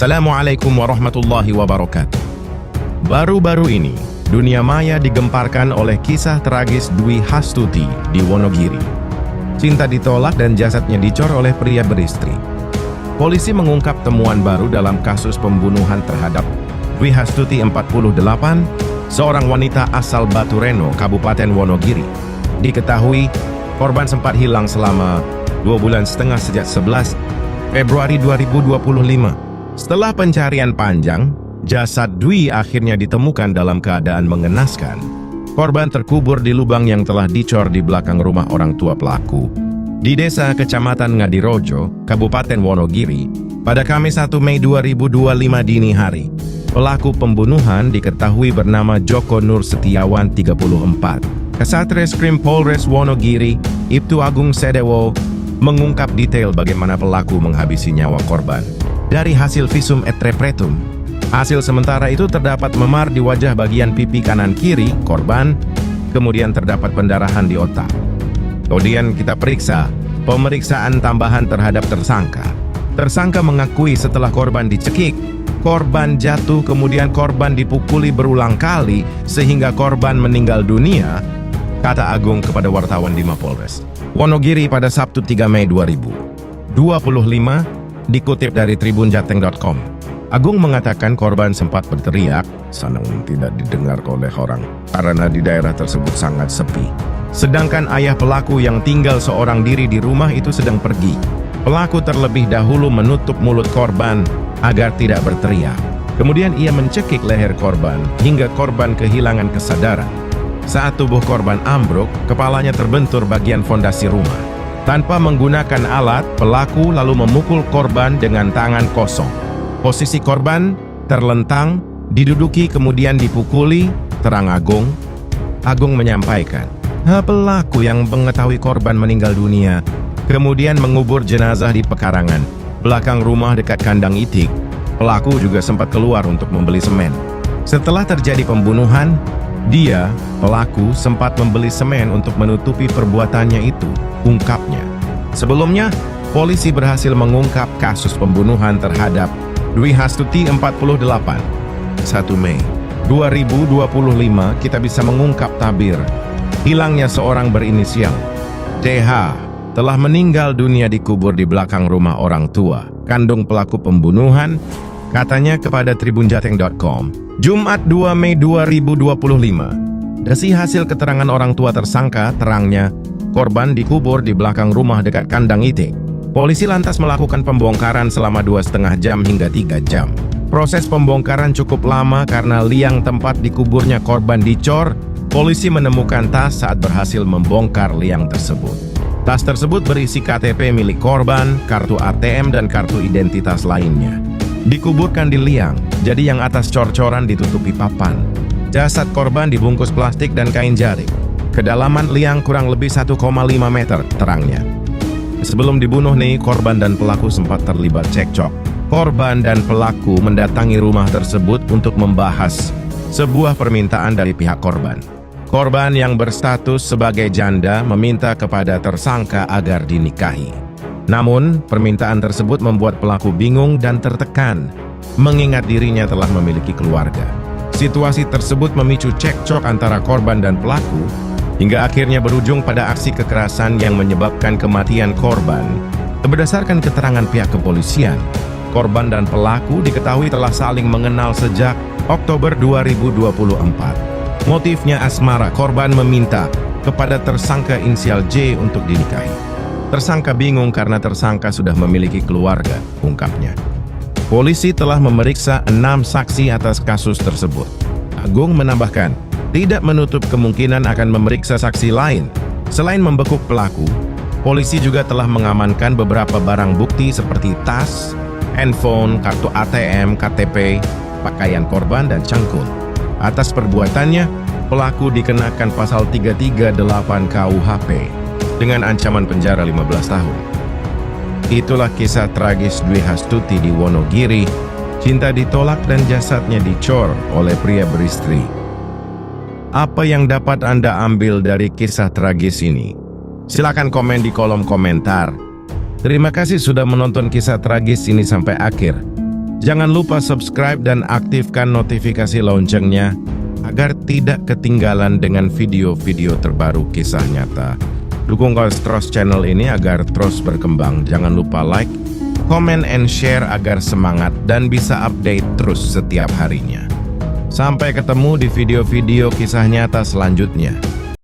Assalamualaikum warahmatullahi wabarakatuh. Baru-baru ini, dunia maya digemparkan oleh kisah tragis Dwi Hastuti di Wonogiri. Cinta ditolak dan jasadnya dicor oleh pria beristri. Polisi mengungkap temuan baru dalam kasus pembunuhan terhadap Dwi Hastuti 48, seorang wanita asal Batureno, Kabupaten Wonogiri. Diketahui, korban sempat hilang selama 2,5 bulan sejak 11 Februari 2025. Setelah pencarian panjang, jasad Dwi akhirnya ditemukan dalam keadaan mengenaskan. Korban terkubur di lubang yang telah dicor di belakang rumah orang tua pelaku di desa Kecamatan Ngadirojo, Kabupaten Wonogiri, pada Kamis 1 Mei 2025 dini hari. Pelaku pembunuhan diketahui bernama Joko Nur Setiawan, 34. Kasatreskrim Polres Wonogiri, Ibtu Agung Sedewo, mengungkap detail bagaimana pelaku menghabisi nyawa korban. Dari hasil visum et repertum, hasil sementara itu terdapat memar di wajah bagian pipi kanan kiri korban, kemudian terdapat pendarahan di otak. Kemudian kita periksa pemeriksaan tambahan terhadap tersangka. Tersangka mengakui setelah korban dicekik, korban jatuh, kemudian korban dipukuli berulang kali sehingga korban meninggal dunia, kata Agung kepada wartawan di Mapolres Wonogiri pada Sabtu 3 Mei 2025. Dikutip dari tribunjateng.com, Agung mengatakan korban sempat berteriak, namun tidak didengar oleh orang karena di daerah tersebut sangat sepi. Sedangkan ayah pelaku yang tinggal seorang diri di rumah itu sedang pergi. Pelaku terlebih dahulu menutup mulut korban agar tidak berteriak. Kemudian ia mencekik leher korban hingga korban kehilangan kesadaran. Saat tubuh korban ambruk, kepalanya terbentur bagian fondasi rumah. Tanpa menggunakan alat, pelaku lalu memukul korban dengan tangan kosong. Posisi korban terlentang, diduduki kemudian dipukuli, terang Agung. Agung menyampaikan, pelaku yang mengetahui korban meninggal dunia, kemudian mengubur jenazah di pekarangan belakang rumah dekat kandang itik. Pelaku juga sempat keluar untuk membeli semen. Setelah terjadi pembunuhan, pelaku sempat membeli semen untuk menutupi perbuatannya itu, ungkapnya. Sebelumnya, polisi berhasil mengungkap kasus pembunuhan terhadap Dwi Hastuti 48. 1 Mei 2025 kita bisa mengungkap tabir hilangnya seorang berinisial DH telah meninggal dunia dikubur di belakang rumah orang tua kandung pelaku pembunuhan, katanya kepada tribunjateng.com. Jumat 2 Mei 2025. Dari hasil keterangan orang tua tersangka, terangnya korban dikubur di belakang rumah dekat kandang itik. Polisi lantas melakukan pembongkaran selama 2,5 jam hingga 3 jam. Proses pembongkaran cukup lama karena liang tempat dikuburnya korban dicor. Polisi menemukan tas saat berhasil membongkar liang tersebut. Tas tersebut berisi KTP milik korban, kartu ATM, dan kartu identitas lainnya. Dikuburkan di liang, jadi yang atas cor-coran ditutupi papan. Jasad korban dibungkus plastik dan kain jarik. Kedalaman liang kurang lebih 1,5 meter, terangnya. Sebelum dibunuh korban dan pelaku sempat terlibat cekcok. Korban dan pelaku mendatangi rumah tersebut untuk membahas sebuah permintaan dari pihak korban. Korban yang berstatus sebagai janda meminta kepada tersangka agar dinikahi. Namun, permintaan tersebut membuat pelaku bingung dan tertekan, mengingat dirinya telah memiliki keluarga. Situasi tersebut memicu cekcok antara korban dan pelaku, hingga akhirnya berujung pada aksi kekerasan yang menyebabkan kematian korban. Berdasarkan keterangan pihak kepolisian, korban dan pelaku diketahui telah saling mengenal sejak Oktober 2024. Motifnya asmara, korban meminta kepada tersangka inisial J untuk dinikahi. Tersangka bingung karena tersangka sudah memiliki keluarga, ungkapnya. Polisi telah memeriksa 6 saksi atas kasus tersebut. Agung menambahkan, tidak menutup kemungkinan akan memeriksa saksi lain. Selain membekuk pelaku, polisi juga telah mengamankan beberapa barang bukti seperti tas, handphone, kartu ATM, KTP, pakaian korban, dan cangkul. Atas perbuatannya, pelaku dikenakan pasal 338 KUHP dengan ancaman penjara 15 tahun. Itulah kisah tragis Dwi Hastuti di Wonogiri. Cinta ditolak dan jasadnya dicor oleh pria beristri. Apa yang dapat Anda ambil dari kisah tragis ini? Silakan komen di kolom komentar. Terima kasih sudah menonton kisah tragis ini sampai akhir. Jangan lupa subscribe dan aktifkan notifikasi loncengnya agar tidak ketinggalan dengan video-video terbaru kisah nyata. Dukung terus channel ini agar terus berkembang. Jangan lupa like, comment, and share agar semangat dan bisa update terus setiap harinya. Sampai ketemu di video-video kisah nyata selanjutnya.